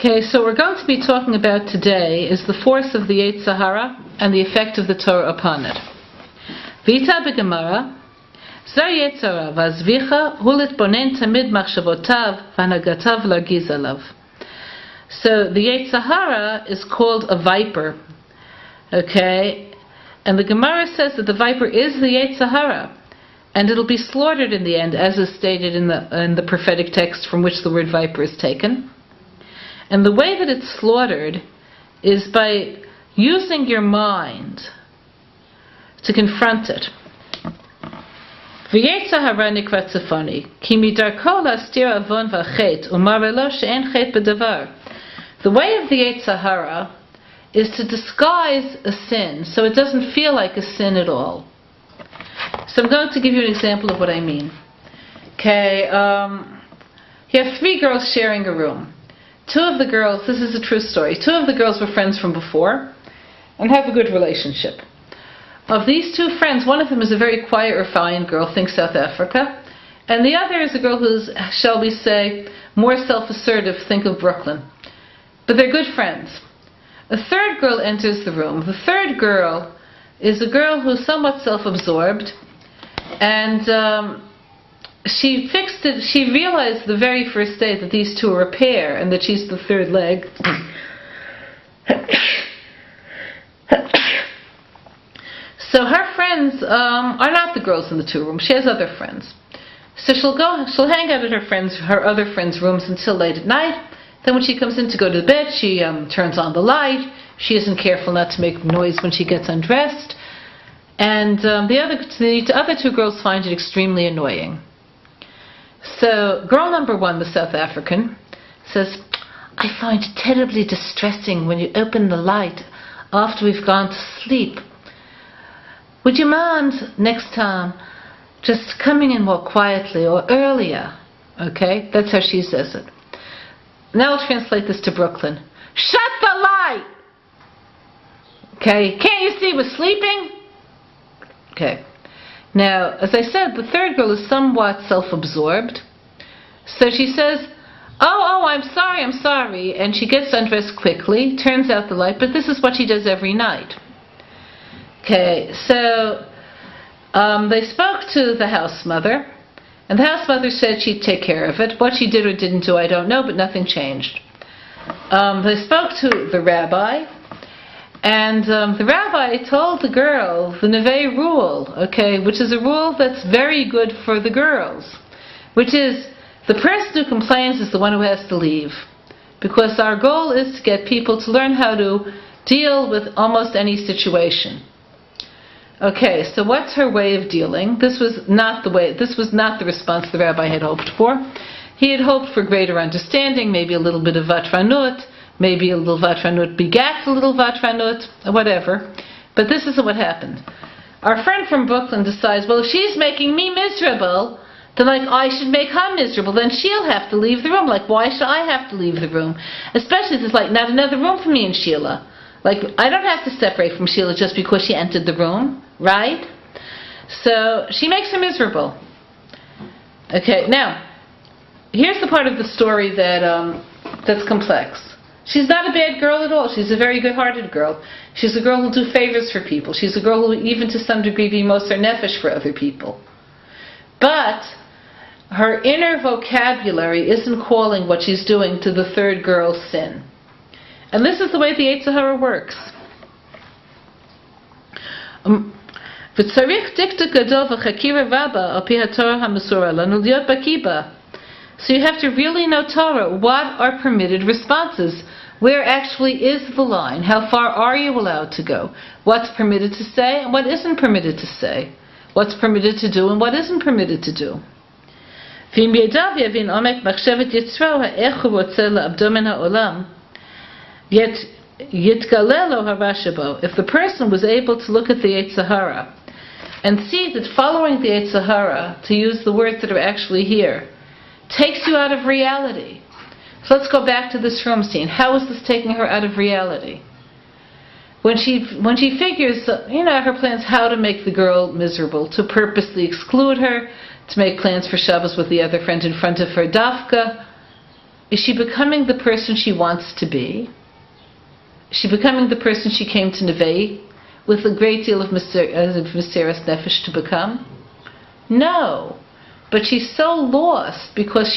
Okay, so we're going to be talking about today is the force of the Yetzer Hara and the effect of the Torah upon it. Vita beGemara, Zar Yetzer Hara v'azvicha hu litbonen tamid machshavotav v'hanagatav largiz alav. So the Yetzer Hara is called a viper, okay, and the Gemara says that the viper is the Yetzer Hara, and it'll be slaughtered in the end, as is stated in the prophetic text from which the word viper is taken. And the way that it's slaughtered is by using your mind to confront it. V'yetzer hara nikra tzafoni, ki midarko la'astir avon v'chet, u'mare lo she'en chet b'davar. The way of the Yetzer Hara is to disguise a sin, so it doesn't feel like a sin at all. So I'm going to give you an example of what I mean. Okay, you have three girls sharing a room. Two of the girls, this is a true story, two of the girls were friends from before and have a good relationship. Of these two friends, one of them is a very quiet, refined girl, think South Africa, and the other is a girl who's, shall we say, more self-assertive, think of Brooklyn. But they're good friends. A third girl enters the room. The third girl is a girl who's somewhat self-absorbed, and she realized the very first day that these two are a pair and that she's the third leg. So her friends are not the girls in the two rooms. She has other friends. So she'll hang out at her other friends' rooms until late at night. Then when she comes in to go to bed, she turns on the light. She isn't careful not to make noise when she gets undressed. And the other two girls find it extremely annoying. So girl number one, the South African, says, I find it terribly distressing when you open the light after we've gone to sleep. Would you mind next time just coming in more quietly or earlier? Okay, that's how she says it. Now I'll translate this to Brooklyn. Shut the light! Okay, can't you see we're sleeping? Okay. Now, as I said, the third girl is somewhat self-absorbed. So she says, oh, I'm sorry. And she gets undressed quickly, turns out the light, but this is what she does every night. Okay, so they spoke to the house mother, and the house mother said she'd take care of it. What she did or didn't do, I don't know, but nothing changed. They spoke to the rabbi, and the rabbi told the girl the Neve rule, okay, which is a rule that's very good for the girls, which is the person who complains is the one who has to leave, because our goal is to get people to learn how to deal with almost any situation. Okay, so what's her way of dealing? This was not the response the rabbi had hoped for. He had hoped for greater understanding, maybe a little bit of vatranut, maybe a little vatranut begats a little vatranut, whatever. But this isn't what happened. Our friend from Brooklyn decides, well, if she's making me miserable, then I should make her miserable. Then she'll have to leave the room. Why should I have to leave the room? Especially if there's not another room for me and Sheila. I don't have to separate from Sheila just because she entered the room, right? So she makes her miserable. Okay, now, here's the part of the story that's complex. She's not a bad girl at all. She's a very good-hearted girl. She's a girl who'll do favors for people. She's a girl who, even to some degree, be moser nefesh for other people. But her inner vocabulary isn't calling what she's doing to the third girl's sin. And this is the way the Yetzer Hara works. So you have to really know Torah. What are permitted responses? Where actually is the line? How far are you allowed to go? What's permitted to say and what isn't permitted to say? What's permitted to do and what isn't permitted to do? Yet, if the person was able to look at the Yetzer Hara and see that following the Yetzer Hara, to use the words that are actually here, takes you out of reality. So let's go back to this room scene. How is this taking her out of reality? When she figures, her plans how to make the girl miserable, to purposely exclude her, to make plans for Shabbos with the other friend in front of her, dafka, Is she becoming the person she wants to be? Is she becoming the person she came to Nevei with a great deal of Mesiras Nefesh to become? No. But she's so lost because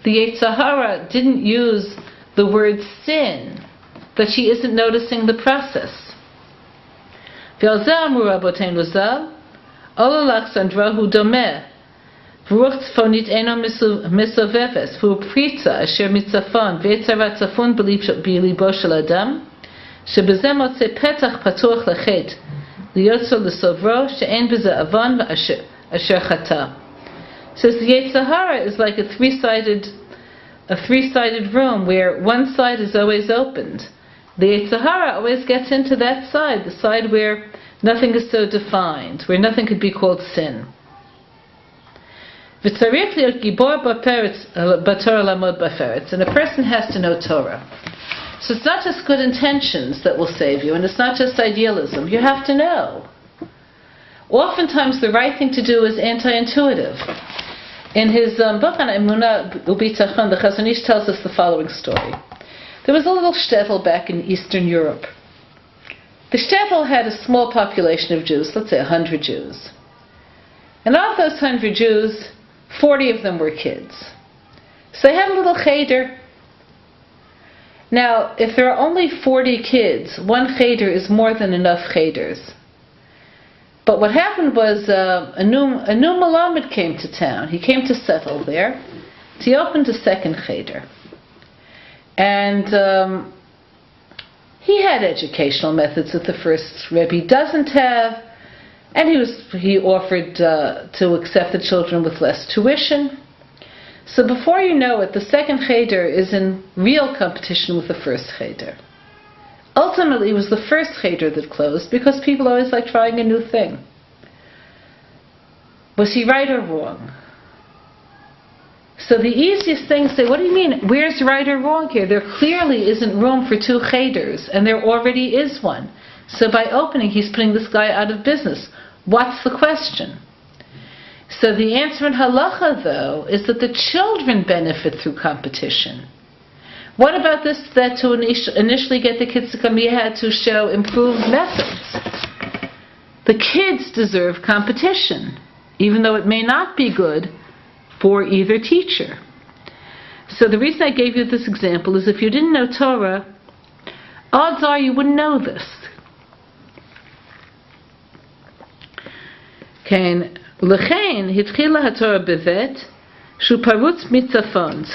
the Yetzer Hara didn't use the word sin, that she isn't noticing the process. V'ruch tzfonit eno misoveves, v'hu pritza asher mitzafon, v'yetzarat tzafon b'libo shel adam, shebezeh motze petach patuach lechet, liyotzo l'sovro, she'en b'zeh avon asher chata. Says the Yetzer Hara is like a three-sided room where one side is always opened. The Yetzer Hara always gets into that side, the side where nothing is so defined, where nothing could be called sin. And a person has to know Torah. So it's not just good intentions that will save you, and it's not just idealism. You have to know. Oftentimes the right thing to do is anti-intuitive. In his book on Emunah U'Bitachon, the Chazon Ish tells us the following story. There was a little shtetl back in Eastern Europe. The shtetl had a small population of Jews, let's say 100 Jews. And of those 100 Jews, 40 of them were kids. So they had a little cheder. Now, if there are only 40 kids, one cheder is more than enough cheders. But what happened was a new Malamed came to town. He came to settle there. So he opened a second cheder. And he had educational methods that the first Rebbe doesn't have. And he offered to accept the children with less tuition. So before you know it, the second cheder is in real competition with the first cheder. Ultimately, it was the first cheder that closed because people always like trying a new thing. Was he right or wrong? So the easiest thing to say, what do you mean? Where's right or wrong here? There clearly isn't room for two cheders, and there already is one. So by opening, he's putting this guy out of business. What's the question? So the answer in halacha, though, is that the children benefit through competition. What about this, that to initially get the kids to come, you had to show improved methods? The kids deserve competition, even though it may not be good for either teacher. So the reason I gave you this example is if you didn't know Torah, odds are you wouldn't know this. So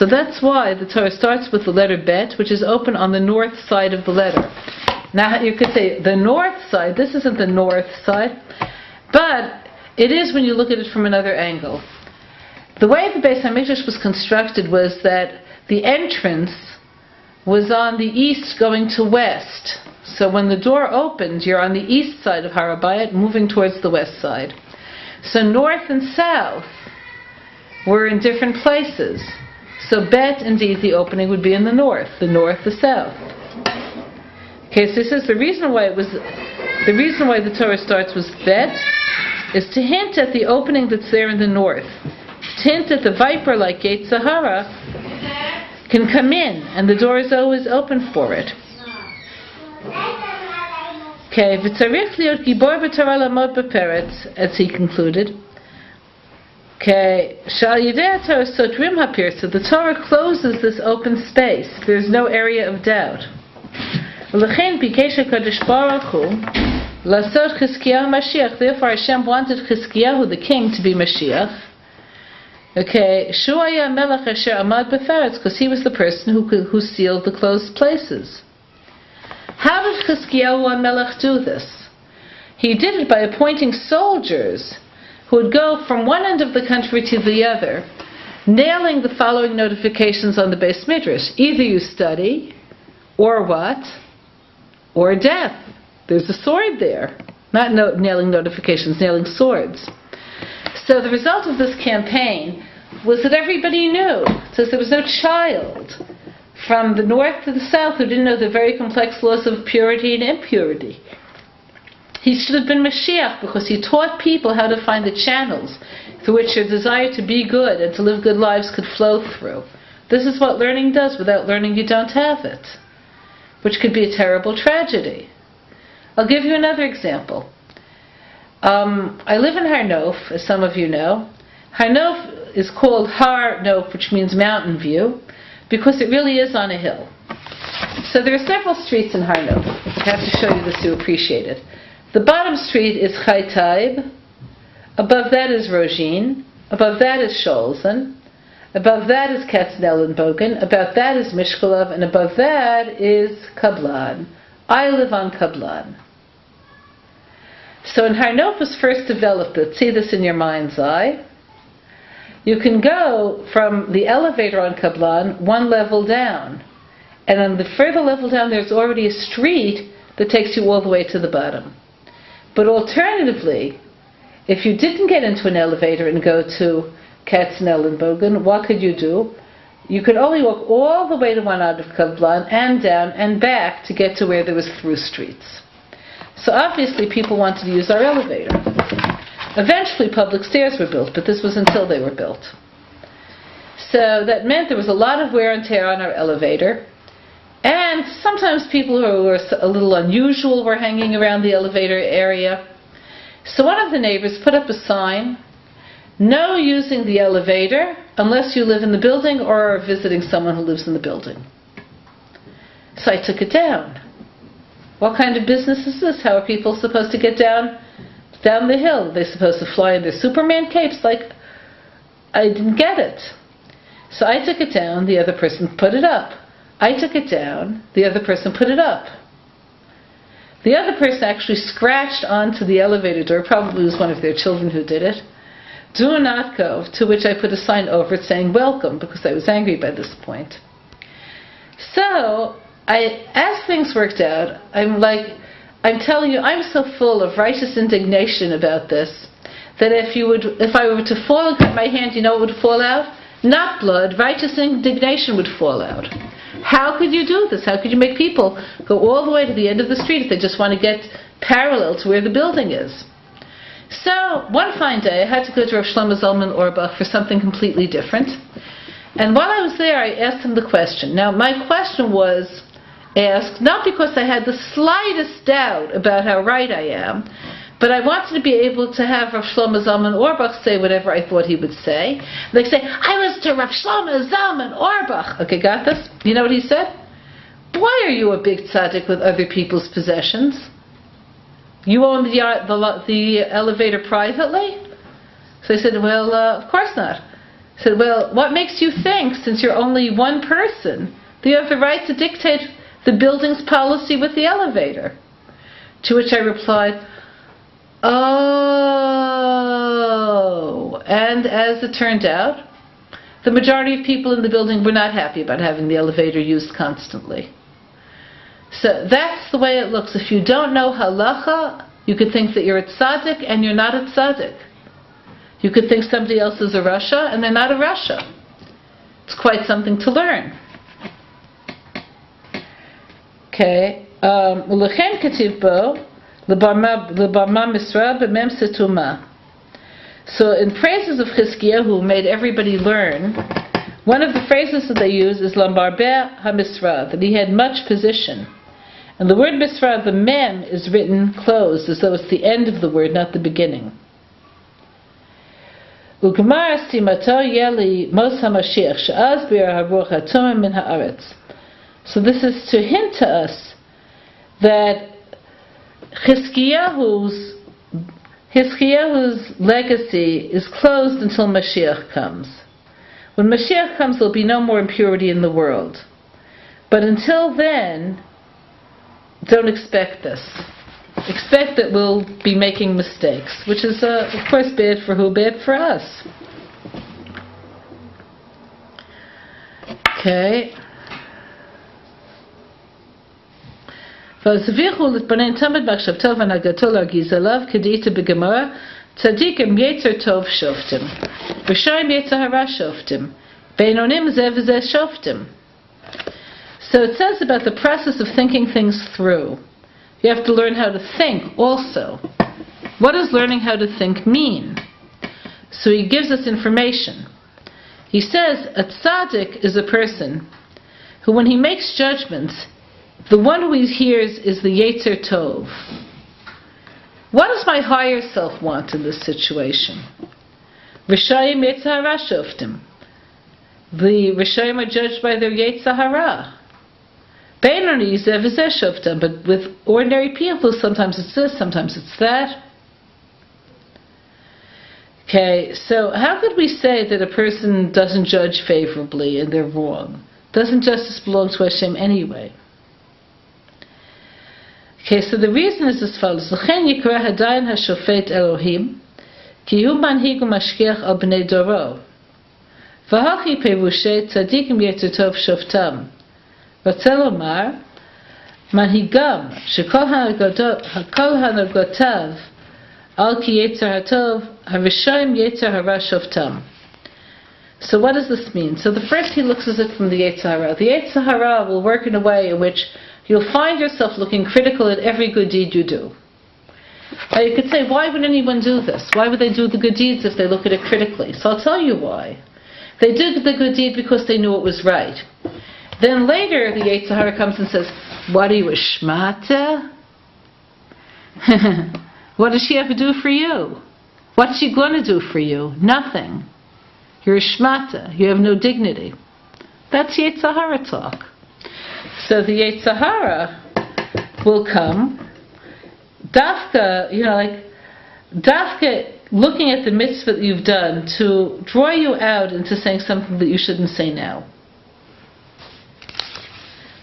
that's why the Torah starts with the letter Bet, which is open on the north side of the letter. Now you could say the north side, this isn't the north side, but it is when you look at it from another angle. The way the Beis HaMikdash was constructed was that the entrance was on the east going to west. So when the door opened, you're on the east side of Har HaBayit, moving towards the west side. So north and south were in different places. So Bet, indeed, the opening would be in the north, the south. Okay, so this is the reason why the Torah starts with Bet is to hint at the opening that's there in the north. To hint that the viper, like Yetzer Hara, can come in, and the door is always open for it. Okay, v'tzarich liot gibor b'Torah lamod b'peretz, as he concluded. Okay, shal yidei Torah sotrim hapir, so the Torah closes this open space. There's no area of doubt. L'chein bikesh HaKadosh Baruch Hu lasot Chizkiyahu Mashiach. Therefore, Hashem wanted Chizkiyahu, the king, to be Mashiach. Okay, Shu haya melech asher amad b'peretz, because he was the person who sealed the closed places. How did Chizkiyahu HaMelech do this? He did it by appointing soldiers who would go from one end of the country to the other, nailing the following notifications on the Beis Midrash. Either you study, or what? Or death. There's a sword there. Not nailing notifications, nailing swords. So the result of this campaign was that everybody knew. It says there was no child from the north to the south who didn't know the very complex laws of purity and impurity. He should have been Mashiach because he taught people how to find the channels through which their desire to be good and to live good lives could flow through. This is what learning does. Without learning, you don't have it, which could be a terrible tragedy. I'll give you another example. I live in Har Nof, as some of you know. Har Nof is called Har Nof, which means mountain view, because it really is on a hill. So there are several streets in Har Nof. I have to show you this to appreciate it. The bottom street is Chai Taib. Above that is Rojin. Above that is Sholzen. Above that is Katzenellenbogen. Above that is Mishkolov. And above that is Kablan. I live on Kablan. So when Har Nof was first developed, let's see this in your mind's eye. You can go from the elevator on Kablan one level down. And on the further level down, there's already a street that takes you all the way to the bottom. But alternatively, if you didn't get into an elevator and go to Katzenellenbogen, what could you do? You could only walk all the way to one end of Kablan and down and back to get to where there was through streets. So obviously people wanted to use our elevator. Eventually public stairs were built, but this was until they were built. So that meant there was a lot of wear and tear on our elevator. And sometimes people who were a little unusual were hanging around the elevator area. So one of the neighbors put up a sign, "No using the elevator unless you live in the building or are visiting someone who lives in the building." So I took it down. What kind of business is this? How are people supposed to get down the hill? Are they supposed to fly in their Superman capes? I didn't get it. So I took it down, the other person put it up. I took it down, the other person put it up. The other person actually scratched onto the elevator door, probably was one of their children who did it. "Do not go," to which I put a sign over it saying "Welcome," because I was angry by this point. So, as things worked out, I'm telling you, I'm so full of righteous indignation about this, that if I were to fall and cut my hand, you know what would fall out? Not blood, righteous indignation would fall out. How could you do this? How could you make people go all the way to the end of the street if they just want to get parallel to where the building is? So, one fine day, I had to go to Rav Shlomo Zalman Auerbach for something completely different. And while I was there, I asked him the question. Now, my question was asked not because I had the slightest doubt about how right I am, but I wanted to be able to have Rav Shlomo Zalman Auerbach say whatever I thought he would say. They say, "I was to Rav Shlomo Zalman Auerbach." Okay, got this? You know what he said? "Why are you a big tzaddik with other people's possessions? You own the elevator privately?" So I said, "Well, of course not." I said, "Well, what makes you think, since you're only one person, that you have the right to dictate the building's policy with the elevator?" To which I replied, "Oh." And as it turned out, the majority of people in the building were not happy about having the elevator used constantly. So that's the way it looks. If you don't know halacha, you could think that you're a tzaddik and you're not a tzaddik. You could think somebody else is a rasha and they're not a rasha. It's quite something to learn. Okay. U'lechen kativ bo lebarma misra b'mem setuma. So in praises of Chizkiyahu, who made everybody learn, one of the phrases that they use is lambarbe hamisra, that he had much position. And the word misra, the mem, is written closed, as though it's the end of the word, not the beginning. Ugmar stimato yeli mos hamashiach she'az bir haruch hatumah min haaretz. So this is to hint to us that Chizkiyahu's legacy is closed until Mashiach comes. When Mashiach comes, there will be no more impurity in the world. But until then, don't expect this. Expect that we'll be making mistakes, which is, of course, bad for who? Bad for us. Okay. והזביחו להתבונן תמיד מחשבתו והנהגתו להרגיז עליו, כדאית בגמרא, צדיק עם יצר טוב שופטים, רשע עם יצר הרע שופטים, בינונים זה וזה שופטים. So it says about the process of thinking things through. You have to learn how to think also. What does learning how to think mean? So he gives us information. He says a tzaddik is a person who, when he makes judgments, the one who he hears is the Yetzer Tov. What does my higher self want in this situation? Rishayim Yetzer Hara Shoftim. The Rishayim are judged by their Yetzer Hara. Beinoni Zeh V'Zeh Shoftim. But with ordinary people, sometimes it's this, sometimes it's that. Okay, so how could we say that a person doesn't judge favorably and they're wrong? Doesn't justice belong to Hashem anyway? Okay, so the reason is as follows. L'chen yikra hadayin hashofet Elohim, ki hu manhig u'mashgiach al bnei doro. V'hachi perushe tzadikim yetzer tov shoftam. Ratzeh lomar, manhigam, shekol hanagotav, al ki yetzer hatov, harishayim yetzer hara shoftam. So what does this mean? So the first he looks at it from the Yetzer Hara. The Yetzer Hara will work in a way in which you'll find yourself looking critical at every good deed you do. Now you could say, why would anyone do this? Why would they do the good deeds if they look at it critically? So I'll tell you why. They did the good deed because they knew it was right. Then later the Yetzer Hara comes and says, what are you, a shmata? What does she have to do for you? What's she going to do for you? Nothing. You're a shmata. You have no dignity. That's Yetzer Hara talk. So the Yetzer Hara will come, dafka, dafka looking at the mitzvah that you've done to draw you out into saying something that you shouldn't say now.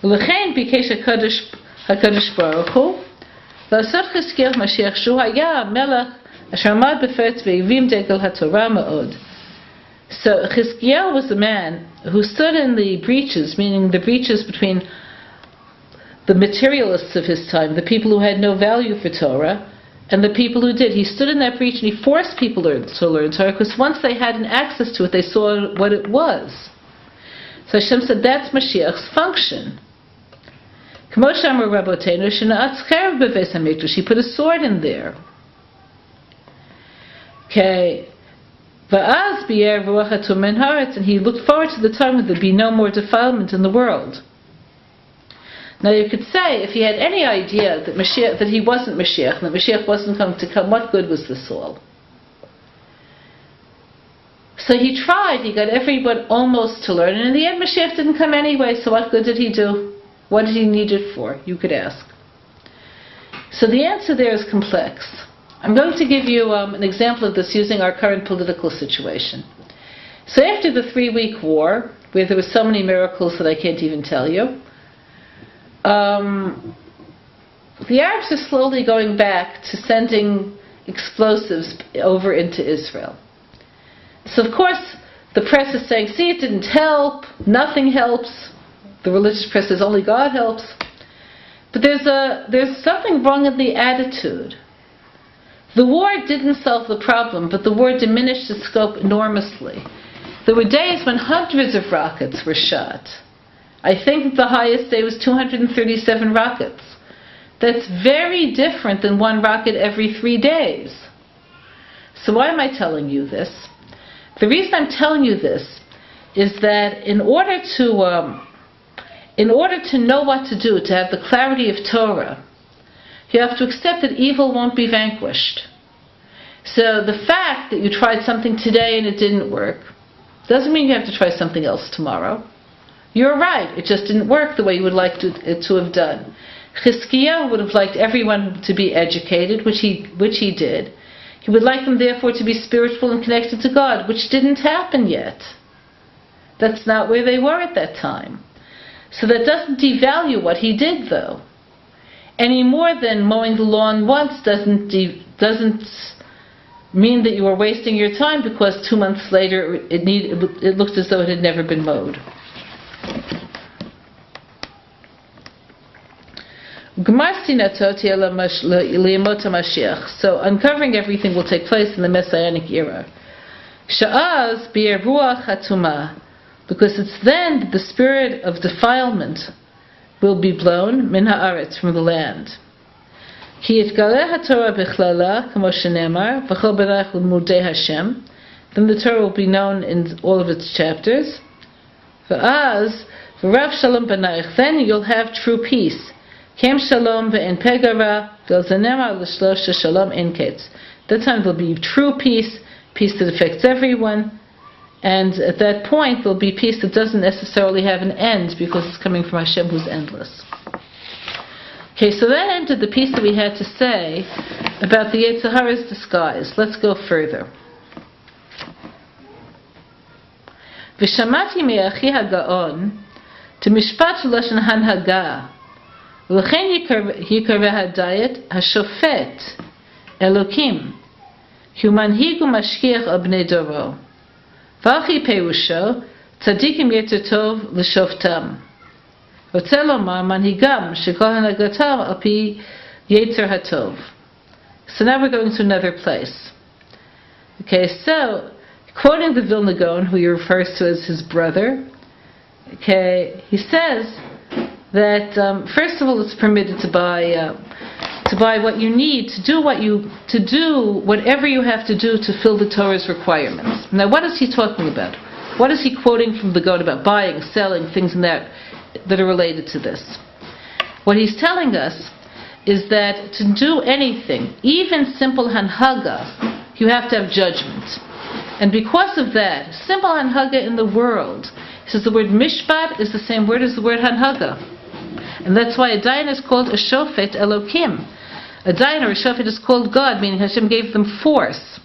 L'chein bikesh HaKadosh Baruch Hu v'asot Chizkiyahu Mashiach shu haya melech asher amad befetz ve'ivim degel haTorah ma'od. So Chizkiyahu was a man who stood in the breaches, meaning the breaches between the materialists of his time, the people who had no value for Torah, and the people who did. He stood in that breach and he forced people to learn Torah, because once they had an access to it, they saw what it was. So Hashem said, that's Mashiach's function. He put a sword in there. Okay. And he looked forward to the time when there'd be no more defilement in the world. Now you could say, if he had any idea that Mashiach, that he wasn't Mashiach, and that Mashiach wasn't going to come, what good was this all? So he tried, he got everyone almost to learn, and in the end Mashiach didn't come anyway, so what good did he do? What did he need it for? You could ask. So the answer there is complex. I'm going to give you an example of this using our current political situation. So after the 3-week war, where there were so many miracles that I can't even tell you, the Arabs are slowly going back to sending explosives over into Israel. So of course the press is saying, see, it didn't help, nothing helps. The religious press says only God helps. But there's something wrong in the attitude. The war didn't solve the problem, but the war diminished its scope enormously. There were days when hundreds of rockets were shot. I think the highest day was 237 rockets. That's very different than one rocket every 3 days. So why am I telling you this? The reason I'm telling you this is that in order to know what to do, to have the clarity of Torah, you have to accept that evil won't be vanquished. So the fact that you tried something today and it didn't work doesn't mean you have to try something else tomorrow. You're right, it just didn't work the way you would like it to have done. Chizkiyahu would have liked everyone to be educated, which he did. He would like them therefore to be spiritual and connected to God, which didn't happen yet. That's not where they were at that time. So that doesn't devalue what he did, though. Any more than mowing the lawn once doesn't mean that you were wasting your time, because 2 months later it looked as though it had never been mowed. So uncovering everything will take place in the Messianic era. Because it's then that the spirit of defilement will be blown min haaretz, from the land. Ki yitgaleh haTorah bichlala, kamo shenemar, v'chol berach l'mudei Hashem, then the Torah will be known in all of its chapters. V'az, v'rav shalom b'naich, then you'll have true peace. Kem shalom ve'en pegara, v'elzanemar l'shlosha shalom en ketz. That time there'll be true peace, peace that affects everyone, and at that point there'll be peace that doesn't necessarily have an end because it's coming from Hashem who's endless. Okay, so that ended the piece that we had to say about the Yetzer Hara's disguise. Let's go further. V'shamati me'achi ha'gaon t'mishpat lashon hanhaga v'chen yikareh hadayet hashofet Elokim hu manhig u'mashkiach al bnei doro v'achi perusho tzadikim yetzer tov l'shoftam רוצה לומר מנהיגם שכל הנהגתם על פי יצר הטוב. So now we're going to another place. Okay, so quoting the Vilna Gaon, who he refers to as his brother, okay, he says that first of all it's permitted to buy what you need, to do whatever you have to do to fill the Torah's requirements. Now what is he talking about? What is he quoting from the Gaon about? Buying, selling, things in that are related to this. What he's telling us is that to do anything, even simple hanhaga, you have to have judgment. And because of that, simple hanhaga in the world, he says the word mishpat is the same word as the word hanhaga. And that's why a dayan is called a shofet Elokim. A dayan or a shofet is called God, meaning Hashem gave them force.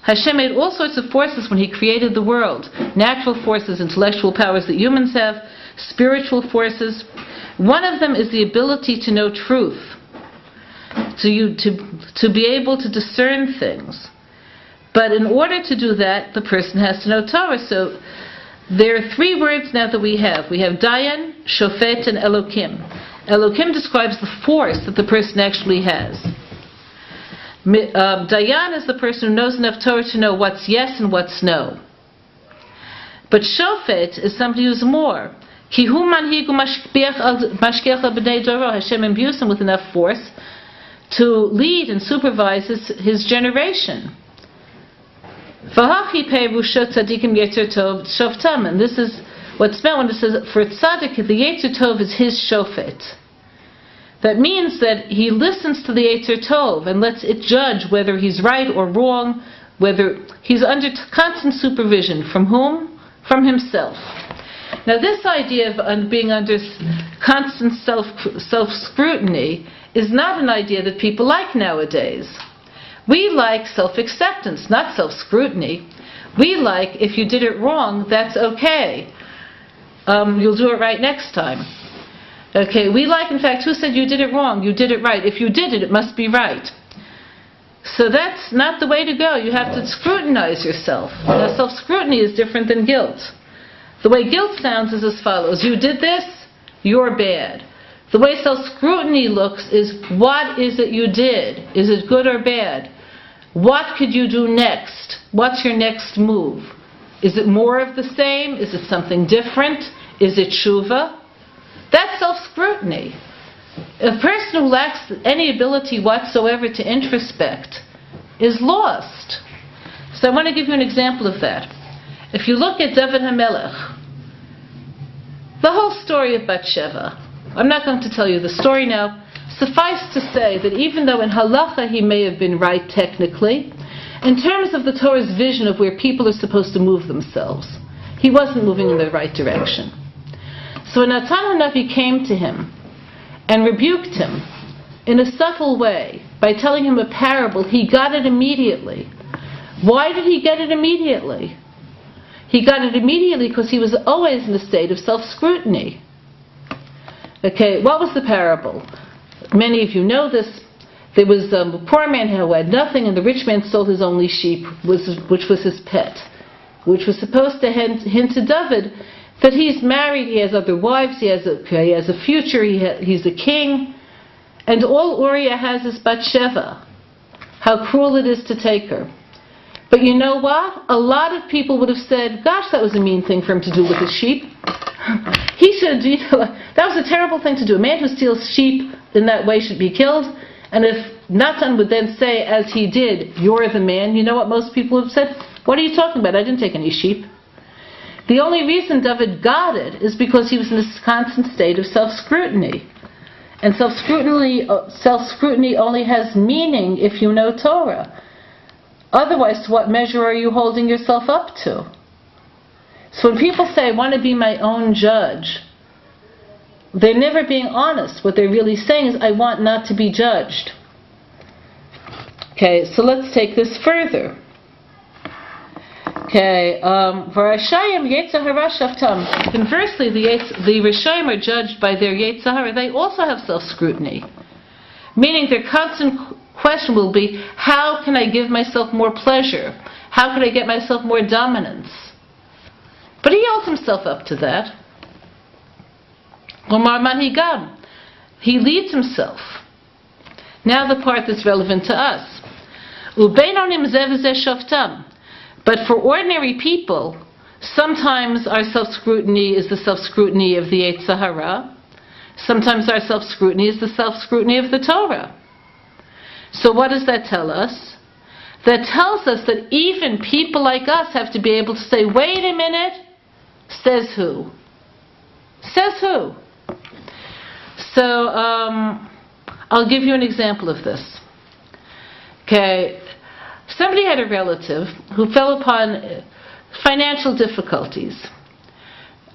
Hashem made all sorts of forces when He created the world. Natural forces, intellectual powers that humans have, spiritual forces. One of them is the ability to know truth, to be able to discern things. But in order to do that, the person has to know Torah. So there are three words now that we have. We have Dayan, Shofet, and Elokim. Elokim describes the force that the person actually has. Dayan is the person who knows enough Torah to know what's yes and what's no. But Shofet is somebody who's more. Hashem imbues him with enough force to lead and supervise his generation. And this is what's meant when it says for tzaddik, the Yetzer Tov is his shofet. That means that he listens to the Yetzer Tov and lets it judge whether he's right or wrong, whether he's under constant supervision. From whom? From himself. Now this idea of being under constant self-scrutiny is not an idea that people like nowadays. We like self-acceptance, not self-scrutiny. We like, if you did it wrong, that's okay. You'll do it right next time. Okay, we like, in fact, who said you did it wrong? You did it right. If you did it, it must be right. So that's not the way to go. You have to scrutinize yourself. Now, self-scrutiny is different than guilt. The way guilt sounds is as follows. You did this, you're bad. The way self-scrutiny looks is, what is it you did? Is it good or bad? What could you do next? What's your next move? Is it more of the same? Is it something different? Is it tshuva? That's self-scrutiny. A person who lacks any ability whatsoever to introspect is lost. So I want to give you an example of that. If you look at David HaMelech, the whole story of Bathsheba, I'm not going to tell you the story now. Suffice to say that even though in halacha he may have been right technically, in terms of the Torah's vision of where people are supposed to move themselves, he wasn't moving in the right direction. So when Natan HaNavi came to him and rebuked him in a subtle way by telling him a parable, he got it immediately. Why did he get it immediately? He got it immediately because he was always in a state of self-scrutiny. Okay, what was the parable? Many of you know this. There was a poor man who had nothing, and the rich man sold his only sheep, which was his pet, which was supposed to hint to David that he's married, he has other wives, he has a future, he's a king, and all Uriah has is Bathsheba. How cruel it is to take her. But you know what? A lot of people would have said, gosh, that was a mean thing for him to do with his sheep. That was a terrible thing to do. A man who steals sheep in that way should be killed. And if Natan would then say, as he did, you're the man, you know what most people would have said? What are you talking about? I didn't take any sheep. The only reason David got it is because he was in this constant state of self-scrutiny. And self-scrutiny only has meaning if you know Torah. Otherwise, to what measure are you holding yourself up to? So when people say, I want to be my own judge, they're never being honest. What they're really saying is, I want not to be judged. Okay, so let's take this further. Okay, Varashayim Yetzahara Shaftam. Conversely, the Rishayim are judged by their Yetzahara. They also have self-scrutiny. Meaning their constant question will be, how can I give myself more pleasure? How can I get myself more dominance? But he holds himself up to that. Omar Manhigam. He leads himself. Now the part that's relevant to us. Ubeinonim zeh shoftam. But for ordinary people, sometimes our self-scrutiny is the self-scrutiny of the Yetzer Hara. Sometimes our self-scrutiny is the self-scrutiny of the Torah. So what does that tell us? That tells us that even people like us have to be able to say, wait a minute, says who? Says who? So, I'll give you an example of this. Okay, somebody had a relative who fell upon financial difficulties.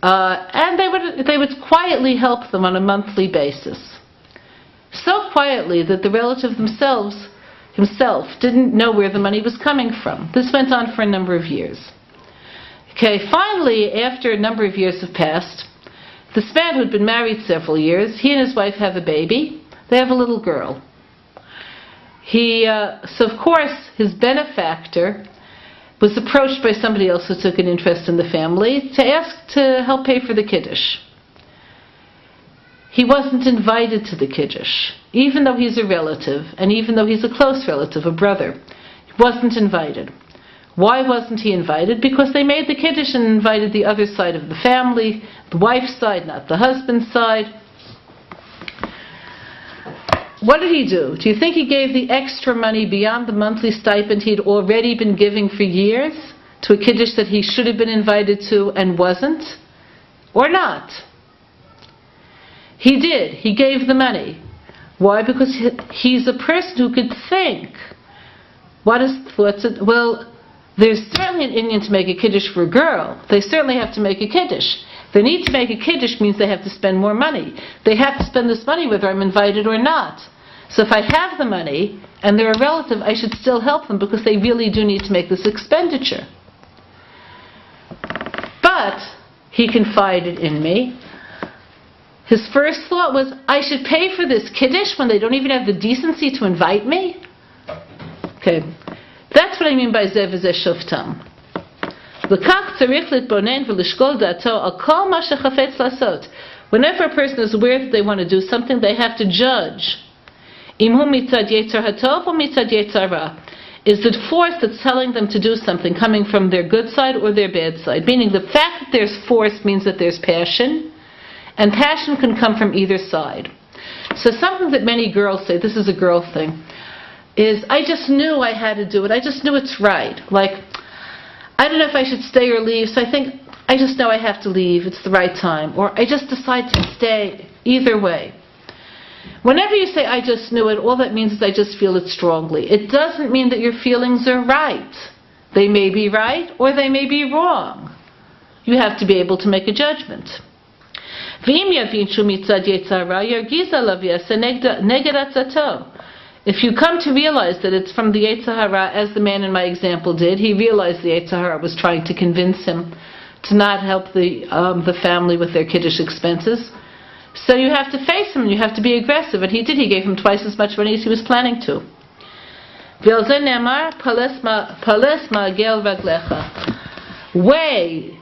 And they would quietly help them on a monthly basis. So quietly that the relative himself didn't know where the money was coming from. This went on for a number of years. Okay, finally, after a number of years have passed, this man who had been married several years, he and his wife have a baby. They have a little girl. So of course, his benefactor was approached by somebody else who took an interest in the family to ask to help pay for the Kiddush. He wasn't invited to the Kiddush, even though he's a relative, and even though he's a close relative, a brother. He wasn't invited. Why wasn't he invited? Because they made the Kiddush and invited the other side of the family, the wife's side, not the husband's side. What did he do? Do you think he gave the extra money beyond the monthly stipend he'd already been giving for years to a Kiddush that he should have been invited to and wasn't? Or not? He did. He gave the money. Why? Because he's a person who could think. Well, there's certainly an Indian to make a Kiddush for a girl. They certainly have to make a Kiddush. The need to make a Kiddush means they have to spend more money. They have to spend this money whether I'm invited or not. So if I have the money, and they're a relative, I should still help them because they really do need to make this expenditure. But he confided in me. His first thought was, I should pay for this Kiddush when they don't even have the decency to invite me? Okay. That's what I mean by Zeh v'zeh shoftam. Whenever a person is aware that they want to do something, they have to judge. Is the force that's telling them to do something coming from their good side or their bad side? Meaning the fact that there's force means that there's passion, and passion can come from either side. So something that many girls say, this is a girl thing, is, I just knew I had to do it. I just knew it's right. Like, I don't know if I should stay or leave, so I just know I have to leave. It's the right time. Or I just decide to stay. Either way. Whenever you say, I just knew it, all that means is I just feel it strongly. It doesn't mean that your feelings are right. They may be right or they may be wrong. You have to be able to make a judgment. If you come to realize that it's from the Yetzer Hara, as the man in my example did, he realized the Yetzer Hara was trying to convince him to not help the family with their Kiddush expenses. So you have to face him, and you have to be aggressive, and he did. He gave him twice as much money as he was planning to. Weigh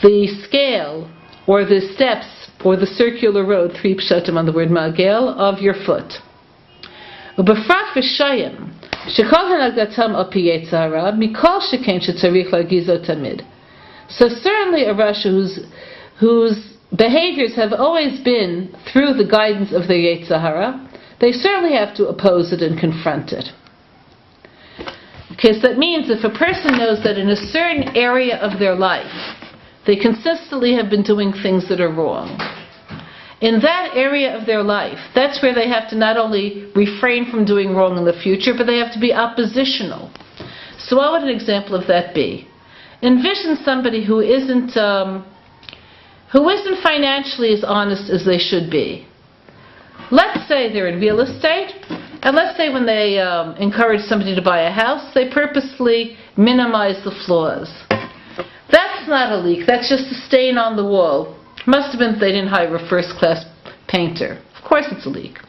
the scale, or the steps, or the circular road, 3 pshatim on the word ma'agel, of your foot. ובפרט ושיים, שכל הנהגתם על פי יצר הרע, מכל שכן שצריך להרגיז לו תמיד. So certainly a Rasha whose behaviors have always been through the guidance of the Yetzer Hara, they certainly have to oppose it and confront it. Okay, so that means if a person knows that in a certain area of their life, they consistently have been doing things that are wrong, in that area of their life, that's where they have to not only refrain from doing wrong in the future, but they have to be oppositional. So what would an example of that be? Envision somebody who isn't financially as honest as they should be. Let's say they're in real estate, and let's say when they encourage somebody to buy a house, they purposely minimize the flaws. That's not a leak, that's just a stain on the wall. Must have been that they didn't hire a first-class painter. Of course it's a leak.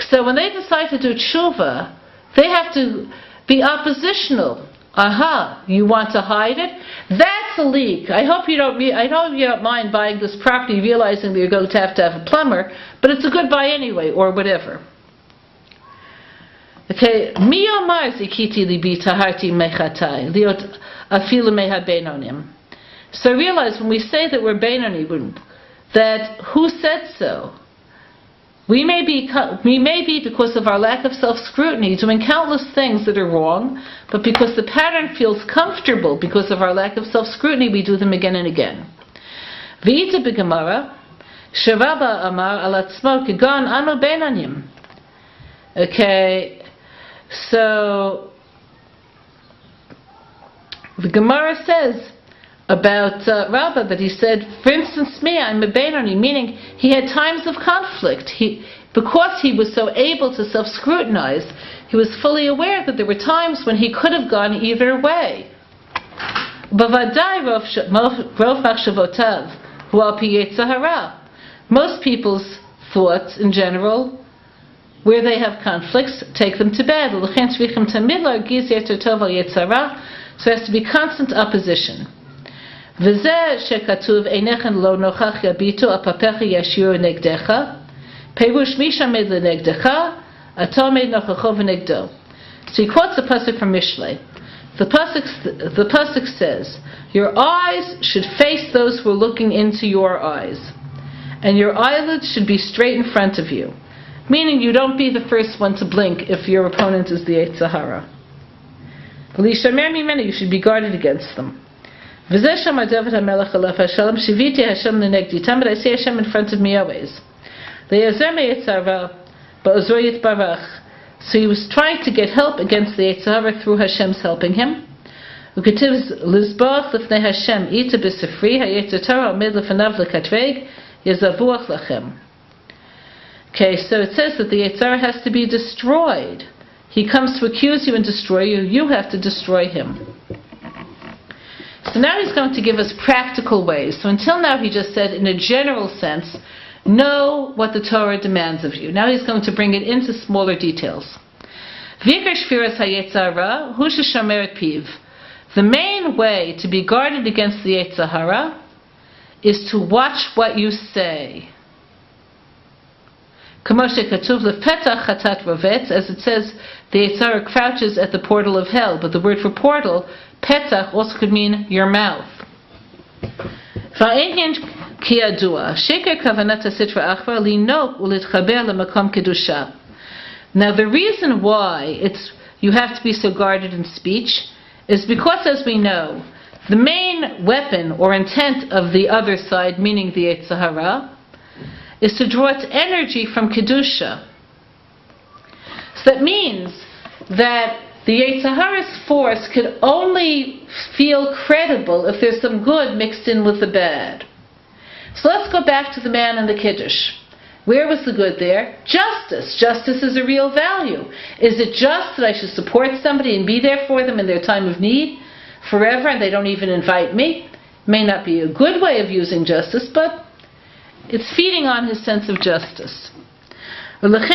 So when they decide to do tshuva, they have to be oppositional. Aha, you want to hide it? That's a leak. I hope you don't mind buying this property realizing that you're going to have a plumber, but it's a good buy anyway, or whatever. Okay, mi omar zikiti libi taharti mechatai liot afilu meha beinonim. So realize when we say that we're Beinoni, that who said so? We may be because of our lack of self-scrutiny doing countless things that are wrong, but because the pattern feels comfortable because of our lack of self-scrutiny, we do them again and again. V'ita b'gemara, sheraba amar alatzmo kegon anu beinonim. Okay, so the Gemara says about Rabbah that he said, for instance, me, I'm a Beinoni, meaning he had times of conflict. Because he was so able to self-scrutinize, he was fully aware that there were times when he could have gone either way. Bavadai rov machshavotav hu al pi yetzer hara. Most people's thoughts in general, where they have conflicts, take them to bed. So there has to be constant opposition. וזה שכתוב אינכם לא נוכח יביטו על פפיך ישירו נגדך, פירוש מי שעומד לנגדך, אתה עומד נוכחו ונגדו. So he quotes a pasuk from Mishlei. The pasuk says, your eyes should face those who are looking into your eyes, and your eyelids should be straight in front of you. Meaning you don't be the first one to blink if your opponent is the Yetzer Hara. You should be guarded against them. But I see Hashem in front of me always. So he was trying to get help against the Yetzer Hara through Hashem's helping him. Okay, so it says that the Yetzer Hara has to be destroyed. He comes to accuse you and destroy you. You have to destroy him. So now he's going to give us practical ways. So until now he just said in a general sense, know what the Torah demands of you. Now he's going to bring it into smaller details. The main way to be guarded against the Yetzer Hara is to watch what you say. As it says, the Yetzer Hara crouches at the portal of hell, but the word for portal, petach, also could mean your mouth. Now the reason why you have to be so guarded in speech is because, as we know, the main weapon or intent of the other side, meaning the Yetzer Hara, is to draw its energy from Kedusha. So that means that the Yetzer Hara's force could only feel credible if there's some good mixed in with the bad. So let's go back to the man in the Kiddush. Where was the good there? Justice. Justice is a real value. Is it just that I should support somebody and be there for them in their time of need forever and they don't even invite me? May not be a good way of using justice, but it's feeding on his sense of justice. And therefore,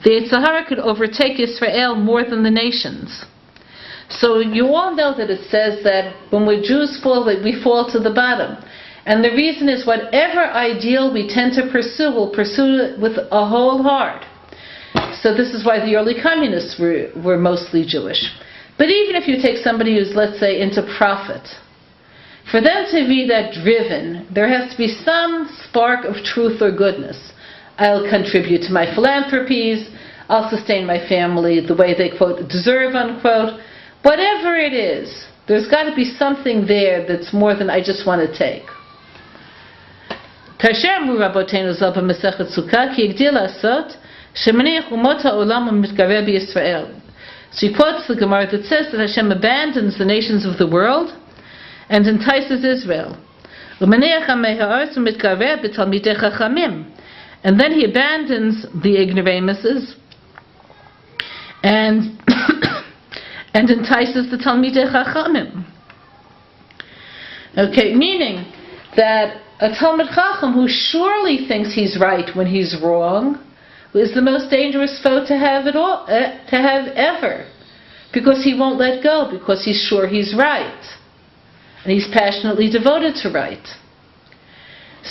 the Yetzer Hara could overtake Israel more than the nations. So you all know that it says that when we Jews fall, we fall to the bottom. And the reason is whatever ideal we tend to pursue, we'll pursue it with a whole heart. So this is why the early communists were mostly Jewish. But even if you take somebody who's, let's say, into profit, for them to be that driven, there has to be some spark of truth or goodness. I'll contribute to my philanthropies, I'll sustain my family the way they, quote, deserve, unquote. Whatever it is, there's got to be something there that's more than I just want to take. So he quotes the Gemara that says that Hashem abandons the nations of the world and entices Israel. And then he abandons the ignoramuses and entices the Talmidei Chachamim. Okay, meaning that a Talmid Chacham who surely thinks he's right when he's wrong is the most dangerous foe to have ever, because he won't let go, because he's sure he's right, and he's passionately devoted to right.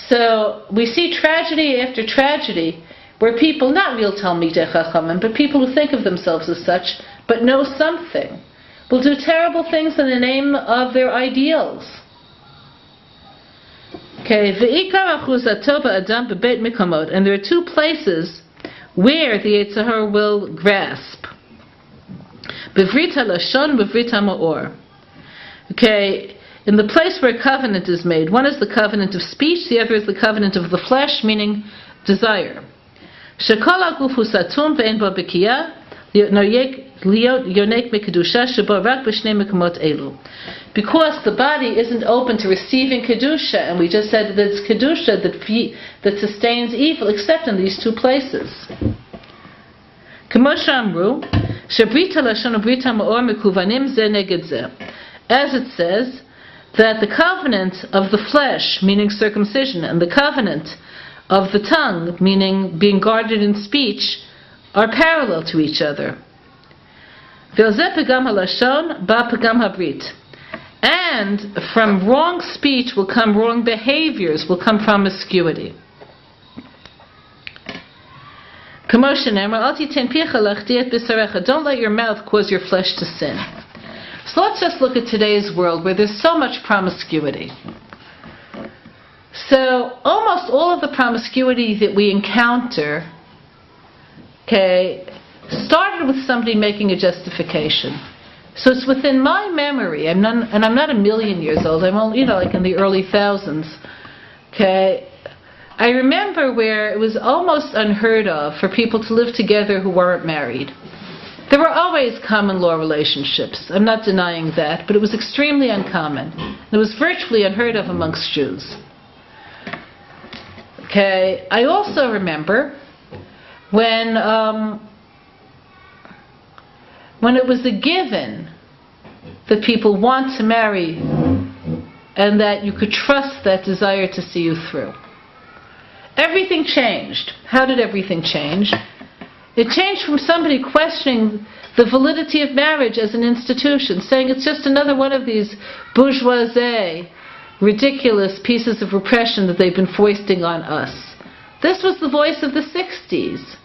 So we see tragedy after tragedy where people, not real Talmidei Chachamim, but people who think of themselves as such, but know something, will do terrible things in the name of their ideals. Okay, and there are two places where the Yetzer Hara will grasp. Okay, in the place where a covenant is made, one is the covenant of speech, the other is the covenant of the flesh, meaning desire. Because the body isn't open to receiving Kedusha, and we just said that it's Kedusha that sustains evil, except in these two places. As it says, that the covenant of the flesh, meaning circumcision, and the covenant of the tongue, meaning being guarded in speech, are parallel to each other. And from wrong speech will come wrong behaviors, will come promiscuity. Don't let your mouth cause your flesh to sin. So let's just look at today's world where there's so much promiscuity. So almost all of the promiscuity that we encounter, started with somebody making a justification. So it's within my memory. I'm not a million years old. I'm only, like in the early thousands. I remember where it was almost unheard of for people to live together who weren't married. There were always common law relationships. I'm not denying that, but it was extremely uncommon. It was virtually unheard of amongst Jews. I also remember when it was a given that people want to marry and that you could trust that desire to see you through. Everything changed. How did everything change? It changed from somebody questioning the validity of marriage as an institution, saying it's just another one of these bourgeoisie, ridiculous pieces of repression that they've been foisting on us. This was the voice of the 60s.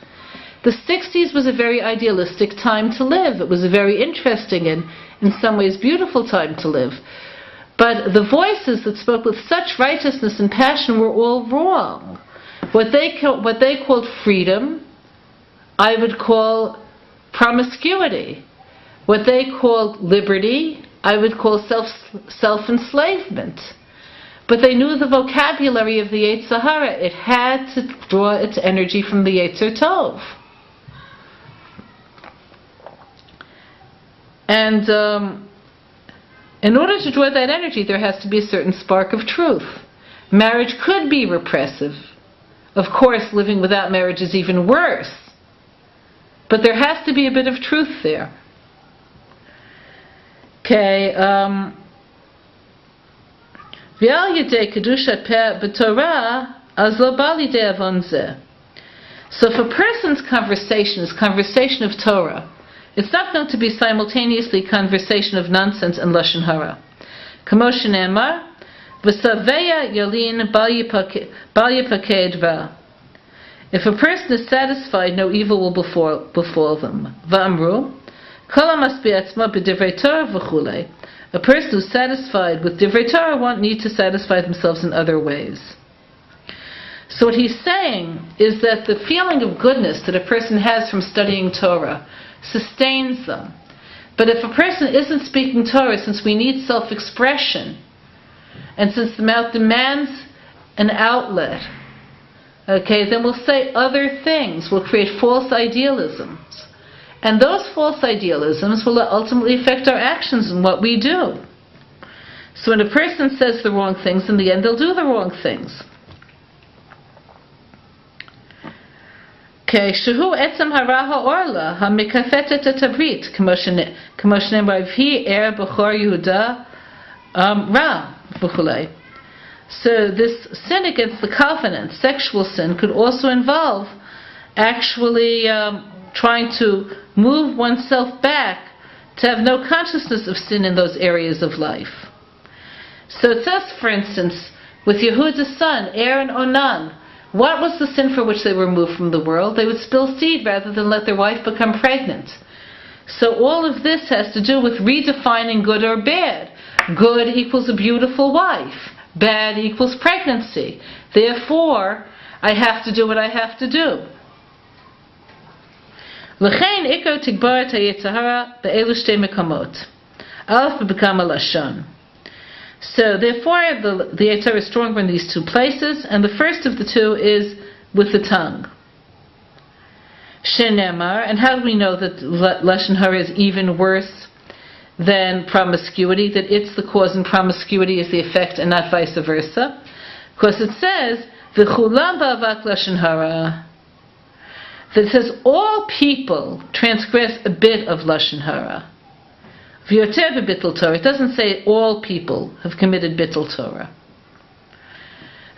The 60s was a very idealistic time to live. It was a very interesting and, in some ways, beautiful time to live. But the voices that spoke with such righteousness and passion were all wrong. What they called freedom, I would call promiscuity. What they called liberty, I would call self-enslavement. But they knew the vocabulary of the Yetzer Hara. It had to draw its energy from the Yetzer Tov. And in order to draw that energy, there has to be a certain spark of truth. Marriage could be repressive. Of course, living without marriage is even worse. But there has to be a bit of truth there. So if a person's conversation is conversation of Torah, it's not going to be simultaneously conversation of nonsense and lashon hara. Kamo shenemar, v'saveya yalin bal yipakei dva. If a person is satisfied, no evil will befall them. V'amru, kol hamasbi atzmo b'divrei Torah v'chulei. A person who's satisfied with divrei Torah won't need to satisfy themselves in other ways. So what he's saying is that the feeling of goodness that a person has from studying Torah sustains them. But if a person isn't speaking Torah, since we need self-expression, and since the mouth demands an outlet, okay, then we'll say other things. We'll create false idealisms. And those false idealisms will ultimately affect our actions and what we do. So when a person says the wrong things, in the end they'll do the wrong things. Okay, shehu etzem hara ha'orla ha'mikafetet etavrit k'mo shenemar v'hi er b'chor Yehuda ra v'chulei. So this sin against the covenant, sexual sin, could also involve actually trying to move oneself back to have no consciousness of sin in those areas of life. So it says, for instance, with Yehuda's son, Aaron Onan, what was the sin for which they were moved from the world? They would spill seed rather than let their wife become pregnant. So all of this has to do with redefining good or bad. Good equals a beautiful wife. Bad equals pregnancy. Therefore, I have to do what I have to do. L'chein ikar tigbarat hayetzahara be'elu shtei mekamot. Alef b'bekam lashon. So therefore, the Yetzer Hara is stronger in these two places, and the first of the two is with the tongue. Shenemar, and how do we know that Lashon Hara is even worse than promiscuity, that it's the cause and promiscuity is the effect and not vice versa? Because it says, V'chulam ba'avak Lashon Hara, that it says all people transgress a bit of Lashon Hara. V'yoter b'bittul Torah. It doesn't say all people have committed bittul Torah.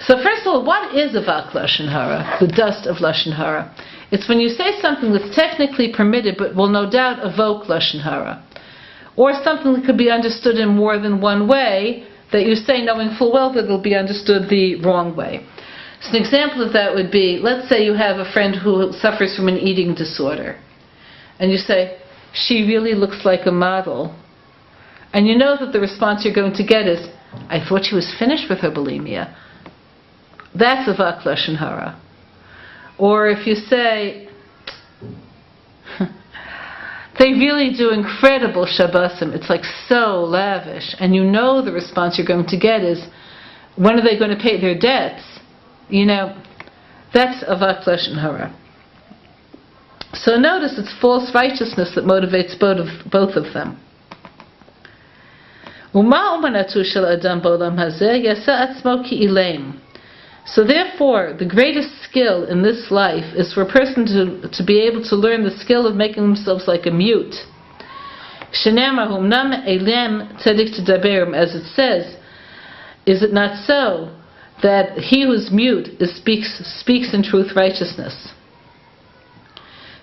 So first of all, what is avak Lashon Hara, the dust of Lashon Hara? It's when you say something that's technically permitted but will no doubt evoke Lashon Hara. Or something that could be understood in more than one way, that you say knowing full well that it will be understood the wrong way. So an example of that would be, let's say you have a friend who suffers from an eating disorder. And you say, she really looks like a model. And you know that the response you're going to get is, I thought she was finished with her bulimia. That's avak Lashon Hara. Or if you say, they really do incredible Shabbosim, it's like so lavish, and you know the response you're going to get is, when are they going to pay their debts? You know, that's avak Lashon Hara. So notice it's false righteousness that motivates both of them. So therefore, the greatest skill in this life is for a person to be able to learn the skill of making themselves like a mute. As it says, is it not so that he who's mute speaks in truth righteousness?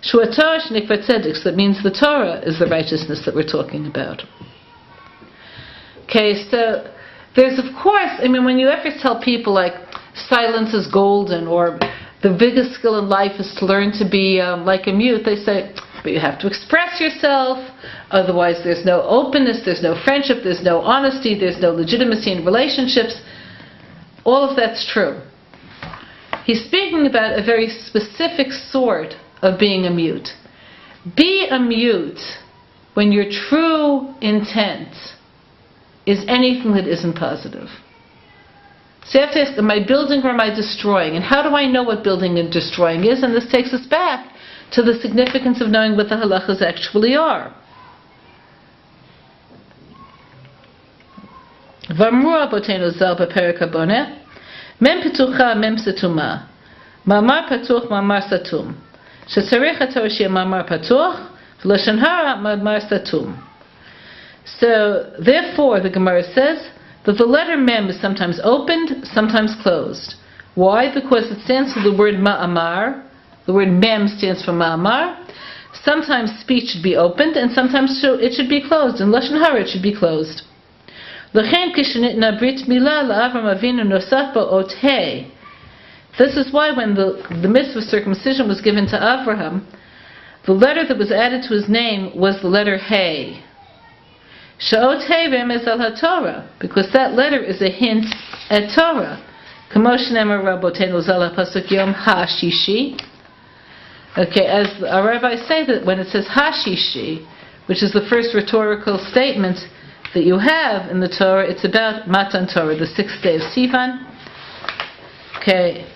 So that means the Torah is the righteousness that we're talking about. Okay, so there's of course, when you ever tell people like silence is golden, or the biggest skill in life is to learn to be like a mute, they say, but you have to express yourself, otherwise there's no openness, there's no friendship, there's no honesty, there's no legitimacy in relationships. All of that's true. He's speaking about a very specific sort of being a mute. Be a mute when your true intent is anything that isn't positive. So you have to ask, am I building or am I destroying? And how do I know what building and destroying is? And this takes us back to the significance of knowing what the halachas actually are. V'amru abotenu zal b'perek haboneh, mem pitucha mem setuma, mamar patuch mamar satum. Shetzarich haTorah sheyeh mamar patuch, v'lashon hara mamar satum. So, therefore, the Gemara says that the letter mem is sometimes opened, sometimes closed. Why? Because it stands for the word ma'amar. The word mem stands for ma'amar. Sometimes speech should be opened, and sometimes it should be closed. In Lashon Hara, it should be closed. L'chein kishenitna brit milah la'Avram Avinu nosaf ba'ot hey. This is why when the mitzvah of circumcision was given to Avraham, the letter that was added to his name was the letter hey. Sha'ot hey remez al haTorah, because that letter is a hint at Torah. Kamoshin Emor Rabotenu Zala Pasuk Yom HaShishi. Okay, as our rabbis say that when it says HaShishi, which is the first rhetorical statement that you have in the Torah, it's about Matan Torah, the 6th day of Sivan. Okay.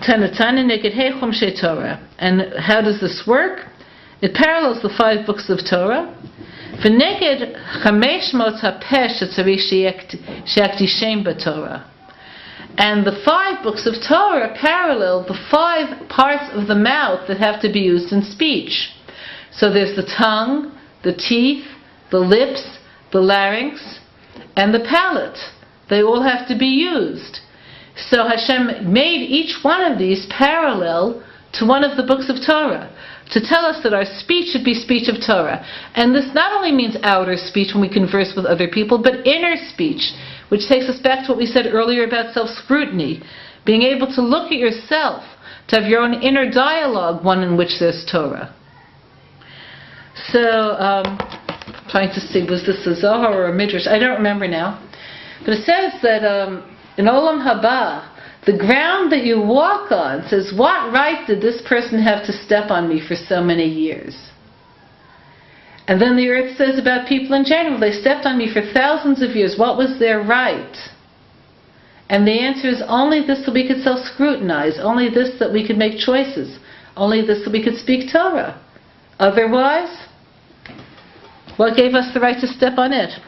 Tanatani Neged Heichum She Torah. And how does this work? It parallels the 5 books of Torah. V'neged Chamesh Mot HaPeh Shetzarich She'akdishem B'Torah. And the 5 books of Torah parallel the 5 parts of the mouth that have to be used in speech. So there's the tongue, the teeth, the lips, the larynx, and the palate. They all have to be used. So Hashem made each one of these parallel to one of the books of Torah, to tell us that our speech should be speech of Torah. And this not only means outer speech when we converse with other people, but inner speech, which takes us back to what we said earlier about self-scrutiny, being able to look at yourself, to have your own inner dialogue, one in which there's Torah. So, trying to see, was this a Zohar or a Midrash? I don't remember now. But it says that in Olam Haba, the ground that you walk on says, what right did this person have to step on me for so many years? And then the earth says about people in general, they stepped on me for thousands of years. What was their right? And the answer is only this that we could self-scrutinize, only this that we could make choices, only this that we could speak Torah. Otherwise, what gave us the right to step on it?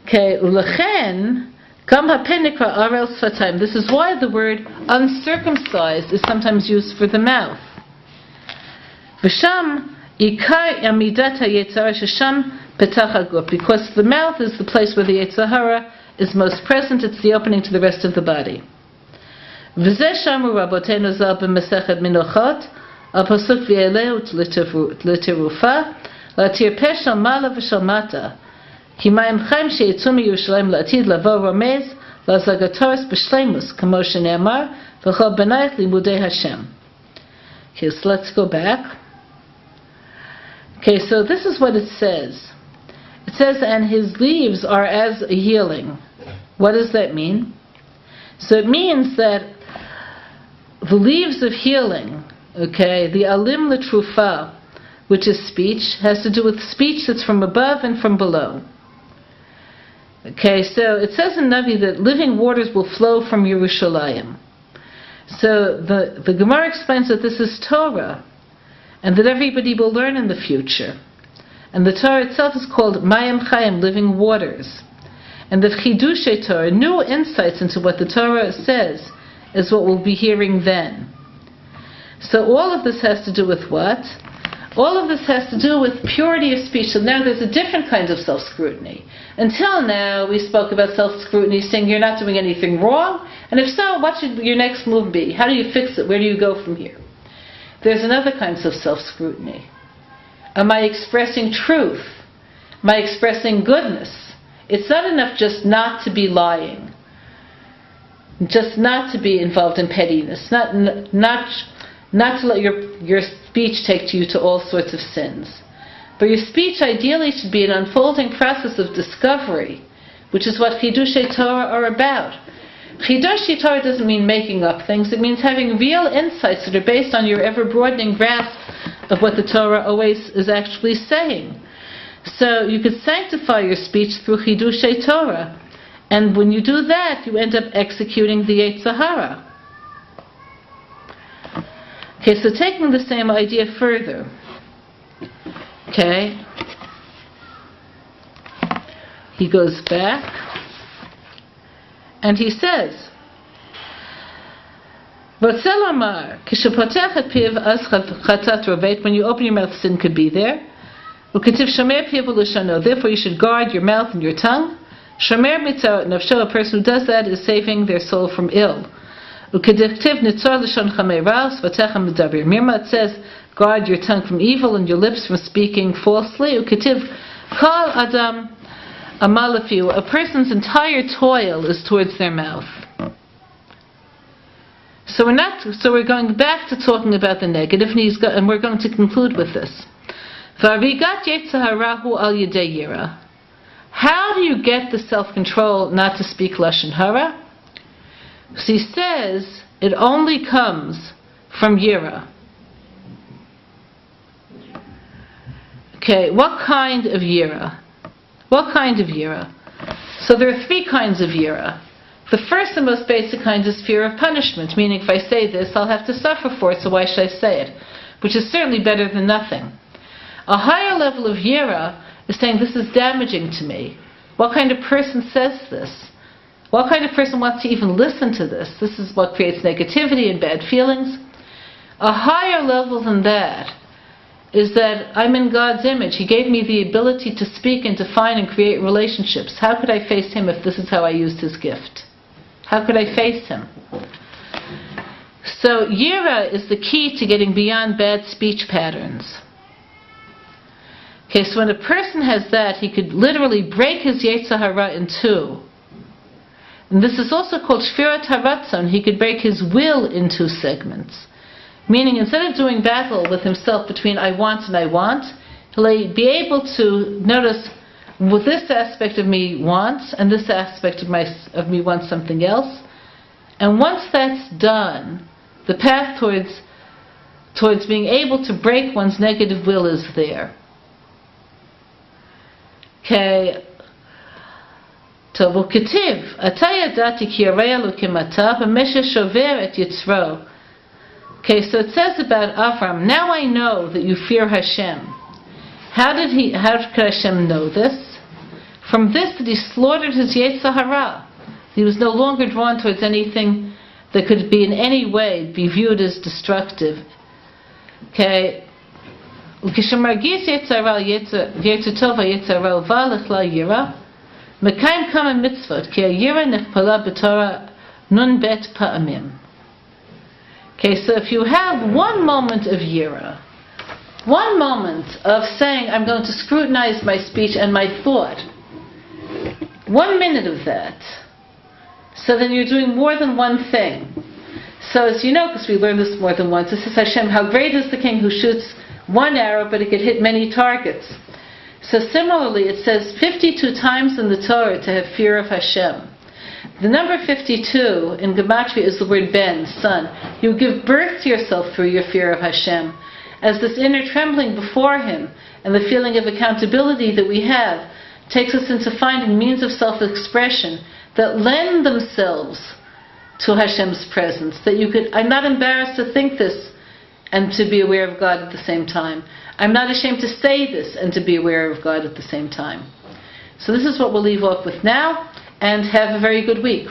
Okay, ulechen gam hapen nikra arel sfatayim. This is why the word uncircumcised is sometimes used for the mouth. V'sham ikar amidat hayetzara shesham petach haguf, because the mouth is the place where the Yetzer Hara is most present. It's the opening to the rest of the body. V'zeh shamu rabotenu zal b'mesechet minochot al pasuk v'yeleu l'terufa l'atir peh shel mala v'shel mata. Ki mayim chaim she'yitzu miYerushalayim la'atid lavo romez la'zagatoris b'shleimus kamo shene'amar v'chol b'nayich limudei Hashem. Okay, so let's go back. Okay, so this is what it says. It says, and his leaves are as a healing. What does that mean? So it means that the leaves of healing, okay, the alim l'trufa, which is speech, has to do with speech that's from above and from below. Okay, so it says in Navi that living waters will flow from Yerushalayim. So the Gemara explains that this is Torah, and that everybody will learn in the future. And the Torah itself is called Mayim Chayim, living waters. And that Chidushay Torah, new insights into what the Torah says, is what we'll be hearing then. So all of this has to do with what? All of this has to do with purity of speech. So now there's a different kind of self-scrutiny. Until now, we spoke about self-scrutiny, saying you're not doing anything wrong, and if so, what should your next move be? How do you fix it? Where do you go from here? There's another kind of self-scrutiny. Am I expressing truth? Am I expressing goodness? It's not enough just not to be lying, just not to be involved in pettiness, not to let your speech take you to all sorts of sins. But your speech ideally should be an unfolding process of discovery, which is what Chidushei Torah are about. Chidushei Torah doesn't mean making up things. It means having real insights that are based on your ever-broadening grasp of what the Torah always is actually saying. So you could sanctify your speech through Chidushei Torah. And when you do that, you end up executing the Yetzer Hara. Okay, so taking the same idea further. Okay. He goes back and he says, when you open your mouth, sin could be there. Therefore you should guard your mouth and your tongue. A person who does that is saving their soul from ill. It says, guard your tongue from evil and your lips from speaking falsely. A person's entire toil is towards their mouth. So we're going back to talking about the negative, and we're going how How do you get the self-control not to speak Lashon Hara? So he says it only comes from Yira. Okay, what kind of Yira? What kind of Yira? So there are three kinds of Yira. The first and most basic kind is fear of punishment, meaning if I say this, I'll have to suffer for it, so why should I say it? Which is certainly better than nothing. A higher level of Yira is saying this is damaging to me. What kind of person says this? What kind of person wants to even listen to this? This is what creates negativity and bad feelings. A higher level than that is that I'm in God's image. He gave me the ability to speak and define and create relationships. How could I face Him if this is how I used His gift? How could I face Him? So Yira is the key to getting beyond bad speech patterns. Okay, so when a person has that, he could literally break his Yetzer Hara in two. And this is also called Shvirat HaRatzon. He could break his will in two segments. Meaning, instead of doing battle with himself between I want and I want, he'll be able to notice what this aspect of me wants, and this aspect of me wants something else. And once that's done, the path towards being able to break one's negative will is there. Okay. טוב, הוא כתיב, אתה ידעתי כי ירא אלוקים אתה, במה ששובר את יצרו. Okay, so it says about Avram, now I know that you fear Hashem. How could Hashem know this? From this that he slaughtered his Yetzer Hara. He was no longer drawn towards anything that could be in any way be viewed as destructive. Okay. וכשמרגיש יצר רע, יצר טוב ויצר רע ובא לכלל יראה, מקיים כמה מצוות, כי היראה נכפלה בתורה נ"ב פעמים. Okay, so if you have one moment of yira, one moment of saying, I'm going to scrutinize my speech and my thought, 1 minute of that, so then you're doing more than one thing. So as you know, because we learned this more than once, it says Hashem, how great is the king who shoots one arrow, but it could hit many targets. So similarly, it says 52 times in the Torah to have fear of Hashem. The number 52 in Gematria is the word ben, son. You give birth to yourself through your fear of Hashem. As this inner trembling before Him and the feeling of accountability that we have takes us into finding means of self-expression that lend themselves to Hashem's presence. That you could, I'm not embarrassed to think this and to be aware of God at the same time. I'm not ashamed to say this and to be aware of God at the same time. So this is what we'll leave off with now, and have a very good week.